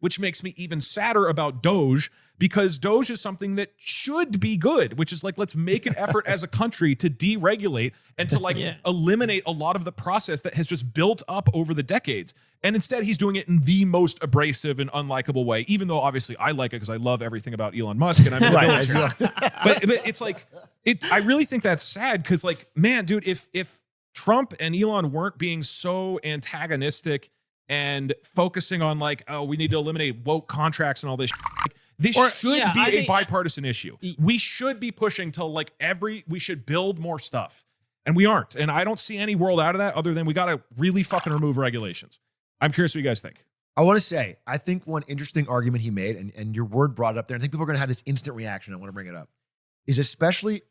which makes me even sadder about DOGE, because DOGE is something that should be good, which is like, let's make an effort as a country to deregulate and to like eliminate a lot of the process that has just built up over the decades. And instead he's doing it in the most abrasive and unlikable way, even though obviously I like it because I love everything about Elon Musk and I'm in the DOGE. But it's like, I really think that's sad because like, man, dude, if Trump and Elon weren't being so antagonistic and focusing on like, oh, we need to eliminate woke contracts and all this like, this should be a bipartisan issue. We should be pushing to like we should build more stuff. And we aren't. And I don't see any world out of that other than we got to really fucking remove regulations. I'm curious what you guys think. I want to say, I think one interesting argument he made, and your word brought it up there, I think people are going to have this instant reaction. I want to bring it up, is especially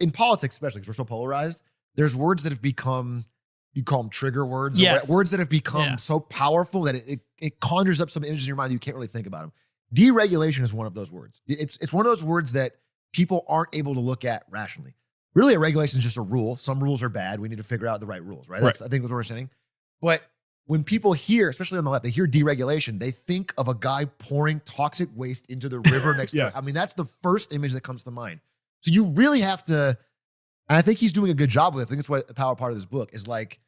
in politics, especially because we're so polarized, there's words that have become, you call them trigger words, or words that have become so powerful that it conjures up some images in your mind that you can't really think about them. Deregulation is one of those words. It's one of those words that people aren't able to look at rationally. Really, a regulation is just a rule. Some rules are bad. We need to figure out the right rules, right? That's, I think, what we're saying. But when people hear, especially on the left, they hear deregulation, they think of a guy pouring toxic waste into the river next to it. I mean, that's the first image that comes to mind. So you really have to, and I think he's doing a good job with this. I think it's what the power part of this book is like,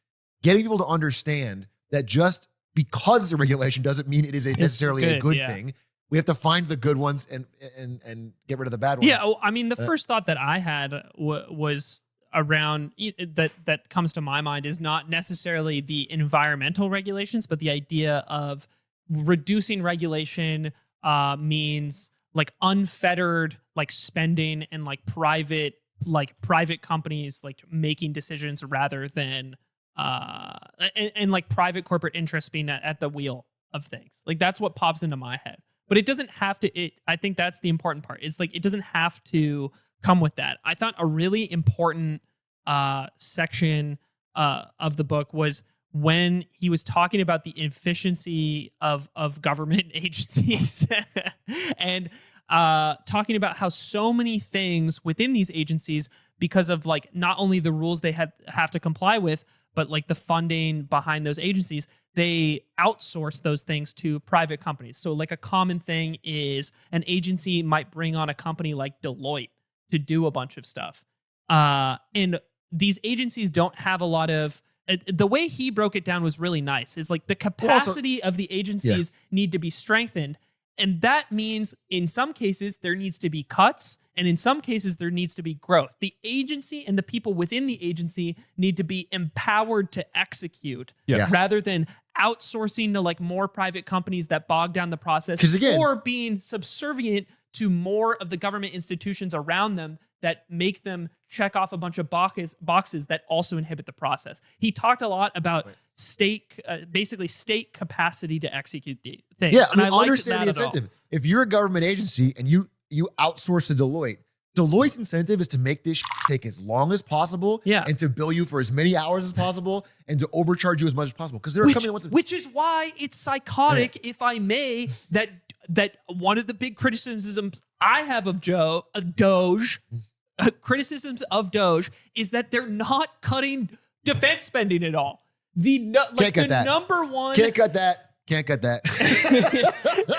getting people to understand that just because it's a regulation doesn't mean it is necessarily a good thing. We have to find the good ones and get rid of the bad ones. Yeah, I mean, the first thought that I had was around that comes to my mind is not necessarily the environmental regulations, but the idea of reducing regulation means like unfettered like spending and like private companies like making decisions rather than and like private corporate interests being at the wheel of things. Like that's what pops into my head. But it doesn't have to, I think that's the important part. It's like, it doesn't have to come with that. I thought a really important section of the book was when he was talking about the efficiency of government agencies and talking about how so many things within these agencies, because of like not only the rules they have to comply with, but like the funding behind those agencies, they outsource those things to private companies. So like a common thing is an agency might bring on a company like Deloitte to do a bunch of stuff. And these agencies don't have a lot of, the way he broke it down was really nice, is like the capacity of the agencies need to be strengthened. And that means in some cases there needs to be cuts, and in some cases there needs to be growth. The agency and the people within the agency need to be empowered to execute rather than outsourcing to like more private companies that bog down the process, or being subservient to more of the government institutions around them that make them check off a bunch of boxes that also inhibit the process. He talked a lot about basically state capacity to execute the things. Yeah, I mean, understand the incentive. If you're a government agency and you outsource to Deloitte, Deloitte's incentive is to make this take as long as possible and to bill you for as many hours as possible and to overcharge you as much as possible. Because they're coming which is why it's psychotic, if I may, that one of the big criticisms I have of DOGE, criticisms of DOGE, is that they're not cutting defense spending at all. Number one. Can't cut that. Can't cut that.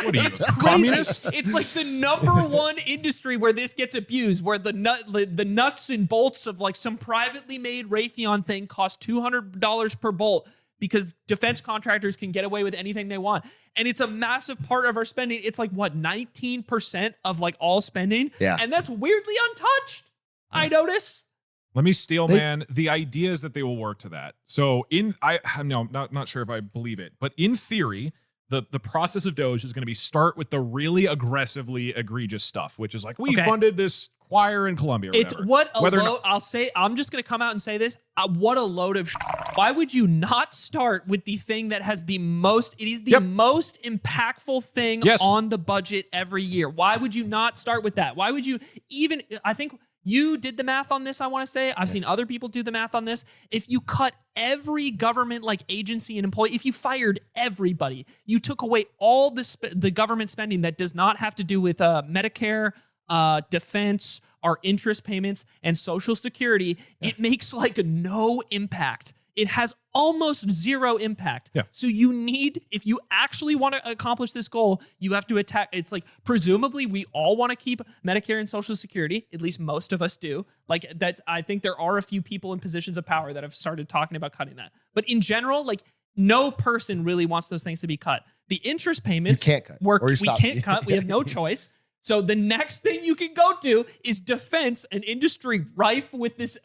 What are you, communist? It's like the number one industry where this gets abused, where the nuts and bolts of like some privately made Raytheon thing cost $200 per bolt because defense contractors can get away with anything they want. And it's a massive part of our spending. It's like, what, 19% of like all spending? Yeah. And that's weirdly untouched, I notice. Let me steal, man. The idea is that they will work to that. So I'm not sure if I believe it, but in theory, the process of DOGE is going to be start with the really aggressively egregious stuff, which is like, we funded this choir in Columbia. It's what a load. I'll say, I'm just going to come out and say this. What a load of Why would you not start with the thing that has the most, it is the most impactful thing on the budget every year? Why would you not start with that? Why would you even, I think, you did the math on this, I want to say. I've seen other people do the math on this. If you cut every government like agency and employee, if you fired everybody, you took away all the government spending that does not have to do with Medicare, defense, our interest payments, and Social Security, it makes like no impact it has almost zero impact. Yeah. So you need, if you actually want to accomplish this goal, you have to attack. It's like, presumably we all want to keep Medicare and Social Security. At least most of us do. Like that, I think there are a few people in positions of power that have started talking about cutting that. But in general, like no person really wants those things to be cut. The interest payments You can't cut. Or you we stop. can't cut. We have no choice. So the next thing you can go to is defense, an industry rife with this,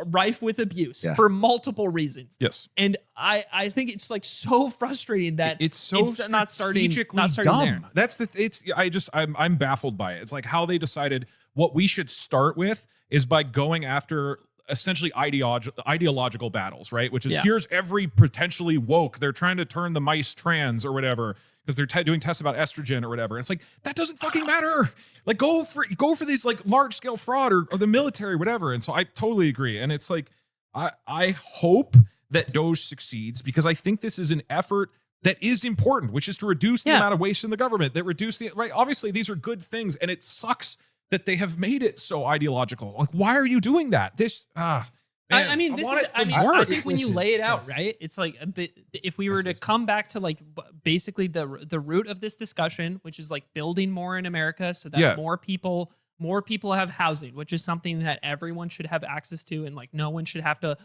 rife with abuse for multiple reasons. Yes, and I think it's like so frustrating that it's so not starting dumb. there. That's I'm baffled by it. It's like how they decided what we should start with is by going after essentially ideological battles, right? Which is here's every potentially woke. They're trying to turn the mice trans or whatever, because they're doing tests about estrogen or whatever. And it's like, that doesn't fucking matter. Like go for these like large scale fraud or the military, whatever. And so I totally agree. And it's like, I hope that DOGE succeeds, because I think this is an effort that is important, which is to reduce the amount of waste in the government, that reduce the, right? Obviously these are good things, and it sucks that they have made it so ideological. Like, why are you doing that? This, man, I mean, I think when you lay it out, right, it's like if we were to come back to like basically the root of this discussion, which is like building more in America so that more people have housing, which is something that everyone should have access to, and like no one should have to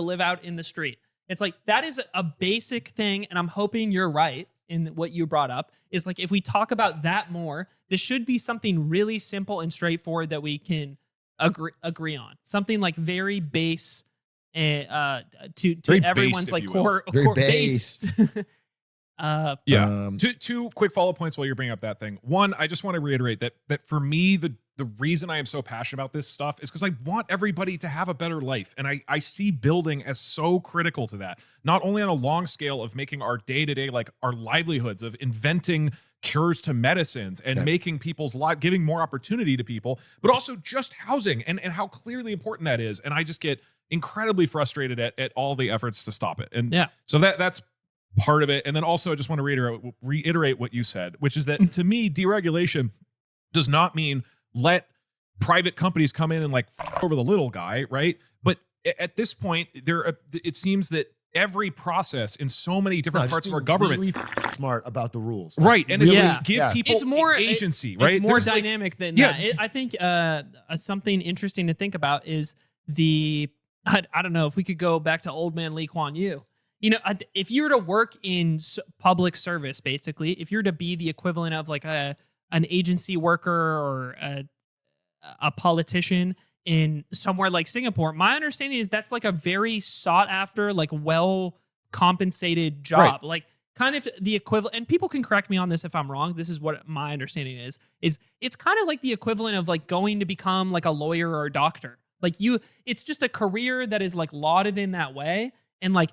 live out in the street. It's like that is a basic thing, and I'm hoping you're right in what you brought up. Is like if we talk about that more, this should be something really simple and straightforward that we can agree on, something like very base to very everyone's based, like core based. Two quick follow points while you're bringing up that thing. One, I just want to reiterate that for me, the reason I am so passionate about this stuff is because I want everybody to have a better life, and I see building as so critical to that. Not only on a long scale of making our day-to-day, like our livelihoods, of inventing cures to medicines and making people's life, giving more opportunity to people, but also just housing and how clearly important that is. And I just get incredibly frustrated at all the efforts to stop it. And so that's part of it. And then also I just want to reiterate what you said, which is that to me, deregulation does not mean let private companies come in and like f over the little guy, right? But at this point, it seems that every process in so many different parts of our government really smart about the rules, right? And it's like, give Yeah. people It's more agency, right? It's more There's dynamic than that. I think something interesting to think about is I don't know if we could go back to old man Lee Kuan Yew. You know, if you were to work in public service, basically, if you're to be the equivalent of like an agency worker or a politician in somewhere like Singapore, my understanding is that's like a very sought after, like well compensated job. Right. Like kind of the equivalent, and people can correct me on this if I'm wrong. This is what my understanding is it's kind of like the equivalent of like going to become like a lawyer or a doctor. Like it's just a career that is like lauded in that way, and like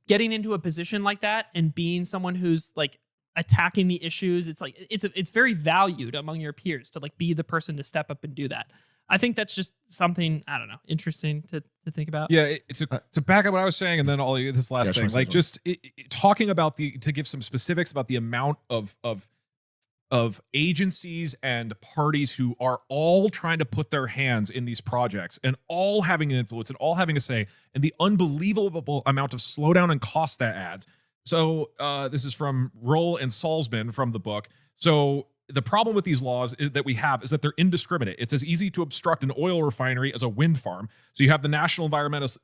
getting into a position like that and being someone who's like attacking the issues, it's like it's very valued among your peers to like be the person to step up and do that. I think that's just something, I don't know, interesting to think about. Yeah, to back up what I was saying, and then all this last thing, like just talking about to give some specifics about the amount of agencies and parties who are all trying to put their hands in these projects and all having an influence and all having a say, and the unbelievable amount of slowdown and cost that adds. So this is from Roll and Salzman from the book. So the problem with these laws that we have is that they're indiscriminate. It's as easy to obstruct an oil refinery as a wind farm. So you have the National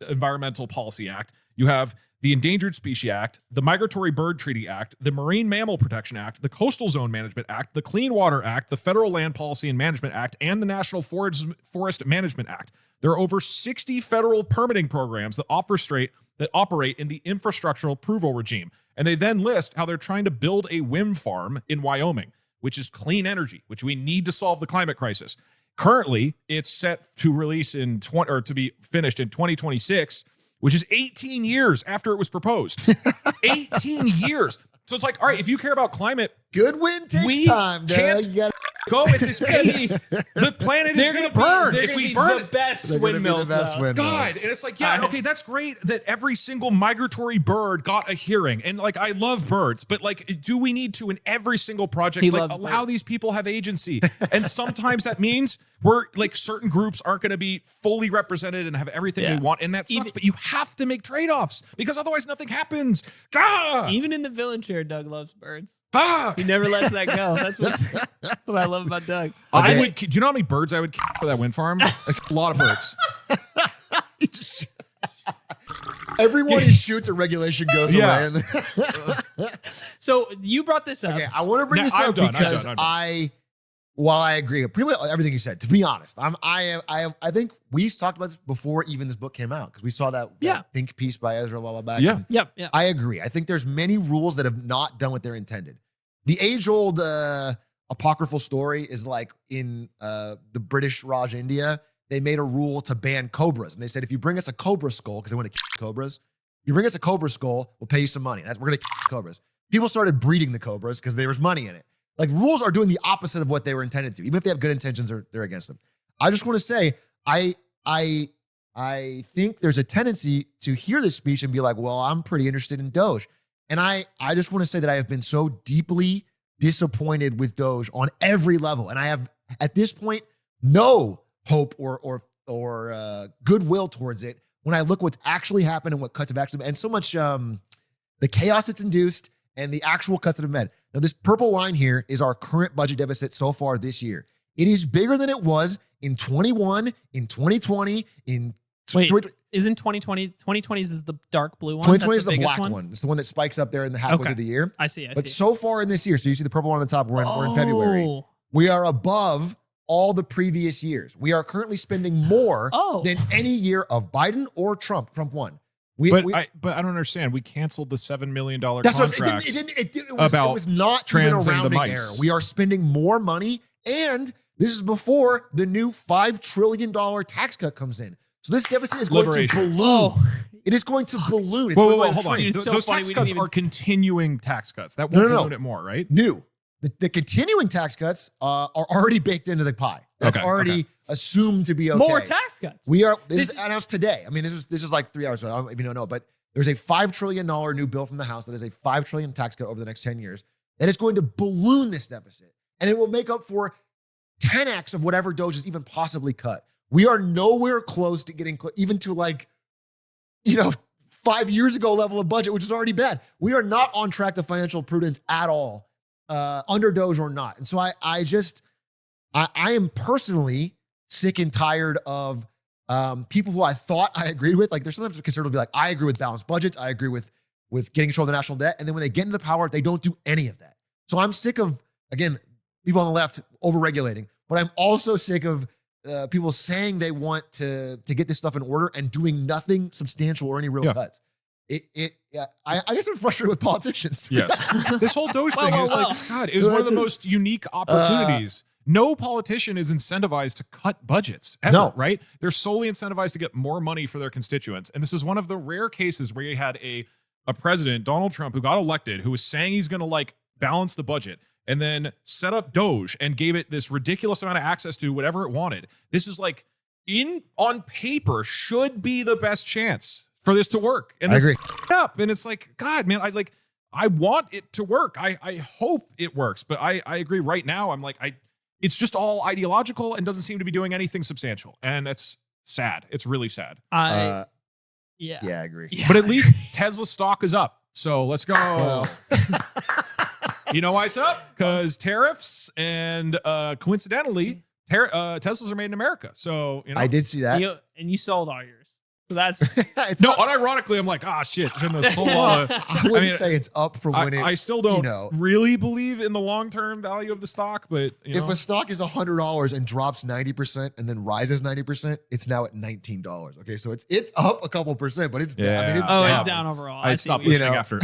Environmental Policy Act. You have the Endangered Species Act, the Migratory Bird Treaty Act, the Marine Mammal Protection Act, the Coastal Zone Management Act, the Clean Water Act, the Federal Land Policy and Management Act, and the National Forest Management Act. There are over 60 federal permitting programs that operate in the infrastructural approval regime. And they then list how they're trying to build a wind farm in Wyoming, which is clean energy, which we need to solve the climate crisis. Currently, it's set to release to be finished in 2026, which is 18 years after it was proposed. 18 years. So it's like, all right, if you care about climate, good win takes time, can't You gotta go at this pace. The planet is going to burn if we burn the best They're gonna be windmills. the best windmills. God, and it's like, yeah, okay, that's great that every single migratory bird got a hearing, and like I love birds, but like, do we need to in every single project allow these people have agency? And sometimes that means where like certain groups aren't going to be fully represented and have everything they want. And that sucks, but you have to make trade-offs because otherwise nothing happens. Even in the villain chair, Doug loves birds. Fuck. He never lets that go. That's what I love about Doug. I would. Do you know how many birds I would kill for that wind farm? A lot of birds. Everyone he shoots, a regulation goes away. So you brought this up. Okay, I want to bring this up because while I agree with pretty much everything you said, to be honest, I think we talked about this before even this book came out because we saw that think piece by Ezra a while back. Yeah. I agree. I think there's many rules that have not done what they're intended. The age-old apocryphal story is like in the British Raj India, they made a rule to ban cobras. And they said, if you bring us a cobra skull, because they want to kill cobras, if you bring us a cobra skull, we'll pay you some money. We're going to kill cobras. People started breeding the cobras because there was money in it. Like rules are doing the opposite of what they were intended to. Even if they have good intentions, they're against them. I just want to say, I think there's a tendency to hear this speech and be like, well, I'm pretty interested in Doge. And I just want to say that I have been so deeply disappointed with Doge on every level. And I have, at this point, no hope or goodwill towards it when I look what's actually happened and what cuts have actually been, and so much the chaos it's induced and the actual cuts that have been. Now, this purple line here is our current budget deficit so far this year. It is bigger than it was in 21, in 2020, in... Isn't 2020 is the dark blue one? 2020 is the black one. It's the one that spikes up there in the halfway through the year. I see. But so far in this year, so you see the purple one on the top, we're in February. We are above all the previous years. We are currently spending more than any year of Biden or Trump. Trump won. But I don't understand. We canceled the $7 million contract. It was not even a rounding error. We are spending more money, and this is before the new $5 trillion tax cut comes in. So this deficit is going to balloon. It is going to balloon. It's hold on. Those tax cuts are continuing tax cuts. That won't balloon it more, right? New. The continuing tax cuts are already baked into the pie. That's already assumed to be okay. More tax cuts. This is announced today. I mean, this is like 3 hours ago. I don't even know, but there's a $5 trillion new bill from the House that is a $5 trillion tax cut over the next 10 years. That is going to balloon this deficit, and it will make up for 10x of whatever Doge has even possibly cut. We are nowhere close to getting even to 5 years ago level of budget, which is already bad. We are not on track to financial prudence at all. Under Doge or not. And so I am personally sick and tired of people who I thought I agreed with. Like there's sometimes conservatives be like, I agree with balanced budgets. I agree with getting control of the national debt. And then when they get into the power, they don't do any of that. So I'm sick of, again, people on the left over-regulating, but I'm also sick of people saying they want to get this stuff in order and doing nothing substantial or any real cuts. I guess I'm frustrated with politicians. Yes. This whole Doge thing is God, it was one of the most unique opportunities. No politician is incentivized to cut budgets ever, right? They're solely incentivized to get more money for their constituents. And this is one of the rare cases where you had a president, Donald Trump, who got elected, who was saying he's going to balance the budget and then set up Doge and gave it this ridiculous amount of access to whatever it wanted. This is on paper should be the best chance for this to work. And I agree. Up. And it's God, man, I want it to work. I hope it works. But I agree right now. It's just all ideological and doesn't seem to be doing anything substantial. And it's sad. It's really sad. Yeah, I agree. Yeah. But at least Tesla stock is up. So let's go. Well. You know why it's up? Because tariffs and coincidentally, Teslas are made in America. So I did see that. And you sold all yours. So that's unironically, I'm like, shit. Shouldn't have sold I wouldn't say it's up from when I still don't really believe in the long-term value of the stock, but if a stock is $100 and drops 90% and then rises 90%, it's now at $19. Okay, so it's up a couple percent, but it's down. I mean, it's down overall. I stopped listening after.